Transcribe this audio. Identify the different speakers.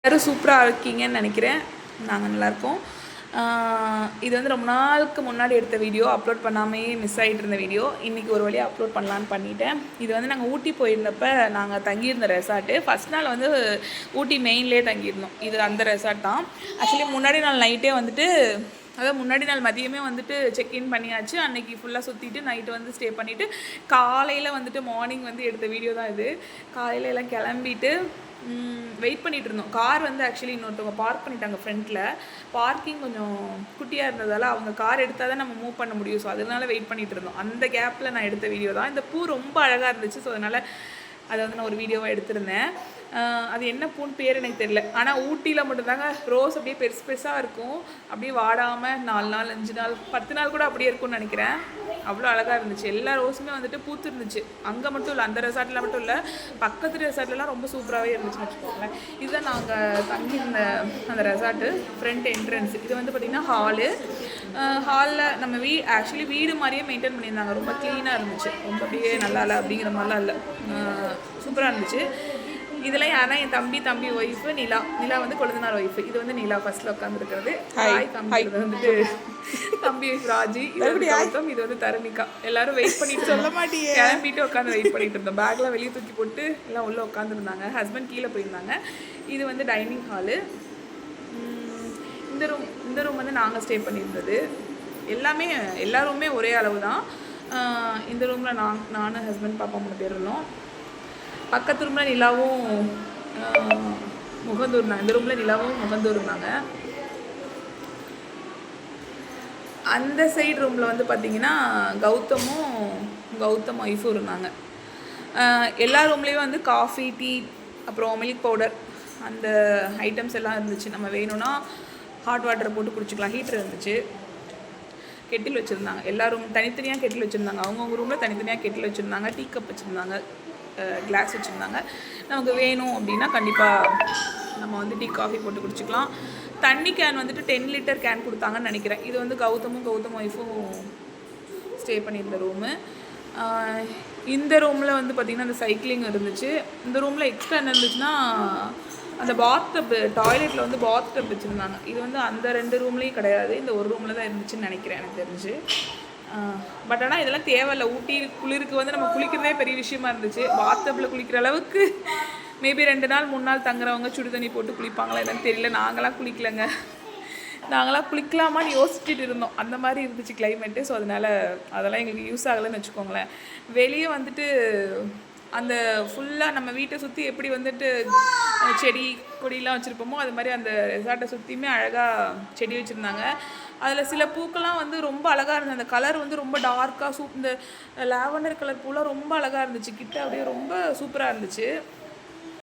Speaker 1: எல்லோரும் சூப்பராக இருக்கீங்கன்னு நினைக்கிறேன். நாங்கள் நல்லாயிருக்கோம். இது வந்து ரொம்ப நாளுக்கு முன்னாடி எடுத்த வீடியோ, அப்லோட் பண்ணாமே மிஸ் ஆகிட்டு இருந்த வீடியோ. இன்றைக்கி ஒரு வழியாக அப்லோட் பண்ணலான்னு பண்ணிட்டேன். இது வந்து நாங்கள் ஊட்டி போயிருந்தப்போ நாங்கள் தங்கியிருந்த ரெசார்ட்டு. ஃபஸ்ட் நாள் வந்து ஊட்டி மெயின்லேயே தங்கியிருந்தோம். இது அந்த ரெசார்ட் தான். ஆக்சுவலி முன்னாடி நாள் நைட்டே வந்துட்டு, அதாவது முன்னாடி நாள் மதியமே வந்துட்டு செக்இன் பண்ணியாச்சு. அன்றைக்கி ஃபுல்லாக சுற்றிட்டு நைட்டு வந்து ஸ்டே பண்ணிவிட்டு காலையில் வந்துட்டு மார்னிங் வந்து எடுத்த வீடியோ தான் இது. காலையில் எல்லாம் கிளம்பிட்டு வெயிட் பண்ணிகிட்டு இருந்தோம். கார் வந்து ஆக்சுவலி இன்னொருத்தவங்க பார்க் பண்ணிட்டாங்க ஃப்ரண்ட்டில். பார்க்கிங் கொஞ்சம் குட்டியாக இருந்ததால் அவங்க கார் எடுத்தால் தான் நம்ம மூவ் பண்ண முடியும். ஸோ அதனால வெயிட் பண்ணிகிட்டு இருந்தோம். அந்த கேப்பில் நான் எடுத்த வீடியோ தான். இந்த பூ ரொம்ப அழகாக இருந்துச்சு. ஸோ அதனால் அதை வந்து நான் ஒரு வீடியோவாக எடுத்திருந்தேன். அது என்ன பூன்னு பேர் எனக்கு தெரியல. ஆனால் ஊட்டியில் மட்டும்தாங்க ரோஸ் அப்படியே பெருசு பெருசாக இருக்கும். அப்படியே வாடாமல் 4 நாள் 5 நாள் 10 நாள் கூட அப்படியே இருக்கும்னு நினைக்கிறேன். அவ்வளோ அழகாக இருந்துச்சு. எல்லா ரோஸுமே வந்துட்டு பூத்து இருந்துச்சு. அங்கே மட்டும் இல்லை, அந்த ரெசார்ட்டில் மட்டும் இல்லை, பக்கத்து ரெசார்ட்லலாம் ரொம்ப சூப்பராகவே இருந்துச்சுன்னு வச்சுக்கோங்களேன். இதுதான் நாங்கள் தங்கியிருந்த அந்த ரெசார்ட்டு ஃப்ரண்ட் என்ட்ரன்ஸ். இது வந்து பார்த்திங்கன்னா ஹாலில் நம்ம ஆக்சுவலி வீடு மாதிரியே மெயின்டைன் பண்ணியிருந்தாங்க. ரொம்ப க்ளீனாக இருந்துச்சு. ரொம்ப அப்படியே நல்லா இல்லை அப்படிங்கிற மாதிரிலாம் இல்லை, சூப்பராக இருந்துச்சு. இதெல்லாம் யாரா என் தம்பி ஒய்ஃபு நிலா வந்து கொழுந்தனார் ஒய்ஃபு. இது வந்து நிலா ஃபர்ஸ்ட்ல உட்காந்துருக்கிறது. காமிக்கிறது வந்துட்டு தம்பி ஒய்ஃப் ராஜி. இது வந்து தரணிகா. எல்லாரும் வெயிட் பண்ணிட்டு சொல்ல மாட்டேங்க கிளம்பிட்டு உட்காந்து வெயிட் பண்ணிட்டு இருந்தோம். பேக்லாம் வெளியே தூக்கி போட்டு எல்லாம் உள்ளே உட்காந்துருந்தாங்க. ஹஸ்பண்ட் கீழே போயிருந்தாங்க. இது வந்து டைனிங் ஹாலு. இந்த ரூம் வந்து நாங்கள் ஸ்டே பண்ணியிருந்தது. எல்லா ரூமே ஒரே அளவு தான். இந்த ரூமில் நானும் ஹஸ்பண்ட் பாப்பா 3 பேர் இருந்தோம். பக்கத்து ரூமில் நிலாவும் முகந்தூர் இருந்தாங்க. இந்த ரூமில் நிலாவும் முகந்தூர் இருந்தாங்க. அந்த சைடு ரூமில் வந்து பார்த்திங்கன்னா கௌதம் ஒய்ஃபும் இருந்தாங்க. எல்லா ரூம்லேயும் வந்து காஃபி, டீ, அப்புறம் மில்க் பவுடர் அந்த ஐட்டம்ஸ் எல்லாம் இருந்துச்சு. நம்ம வேணும்னா ஹாட் வாட்டரை போட்டு குடிச்சிக்கலாம். ஹீட்டர் இருந்துச்சு. கெட்டில் வச்சுருந்தாங்க. எல்லா ரூம் தனித்தனியாக கெட்டில் வச்சுருந்தாங்க. அவங்கவுங்க ரூமில் தனித்தனியாக கெட்டில் வச்சுருந்தாங்க. டீ கப் வச்சுருந்தாங்க, கிளாஸ் வச்சுருந்தாங்க. நமக்கு வேணும் அப்படின்னா கண்டிப்பாக நம்ம வந்து டீ காஃபி போட்டு குடிச்சிக்கலாம். தண்ணி கேன் வந்துட்டு 10 லிட்டர் கேன் கொடுத்தாங்கன்னு நினைக்கிறேன். இது வந்து கௌதம் ஒய்ஃபும் ஸ்டே பண்ணியிருந்த ரூமு. இந்த ரூமில் வந்து பார்த்திங்கன்னா அந்த சைக்கிளிங் இருந்துச்சு. இந்த ரூமில் எக்ஸ்ட்ரா என்ன இருந்துச்சுன்னா அந்த பாத்டப், டாய்லெட்டில் வந்து பாத்டப் வச்சுருந்தாங்க. இது வந்து அந்த 2 ரூம்லேயும் கிடையாது. இந்த ஒரு ரூமில் தான் இருந்துச்சுன்னு நினைக்கிறேன் எனக்கு தெரிஞ்சு. பட் ஆனால் இதெல்லாம் தேவையில்லை. ஊட்டி குளிருக்கு வந்து நம்ம குளிக்கிறதே பெரிய விஷயமா இருந்துச்சு. பாத்டப்பில் குளிக்கிற அளவுக்கு மேபி 2 நாள் 3 நாள் தங்குறவங்க சுடு தண்ணி போட்டு குளிப்பாங்களா என்னன்னு தெரியல. நாங்களாம் குளிக்கலைங்க. நாங்களாம் குளிக்கலாமான்னு யோசிச்சுட்டு இருந்தோம். அந்த மாதிரி இருந்துச்சு கிளைமேட்டு. ஸோ அதெல்லாம் எங்களுக்கு யூஸ் ஆகலைன்னு வச்சுக்கோங்களேன். வெளியே வந்துட்டு அந்த ஃபுல்லாக நம்ம வீட்டை சுற்றி எப்படி வந்துட்டு செடி கொடியெலாம் வச்சுருப்போமோ அது மாதிரி அந்த ரெசார்ட்டை சுற்றியுமே அழகாக செடி வச்சுருந்தாங்க. அதில் சில பூக்கெல்லாம் வந்து ரொம்ப அழகாக இருந்தது. அந்த கலர் வந்து ரொம்ப டார்க்காக இந்த லாவெண்டர் கலர் பூலாம் ரொம்ப அழகாக இருந்துச்சு. கிட்ட அப்படியே ரொம்ப சூப்பராக இருந்துச்சு.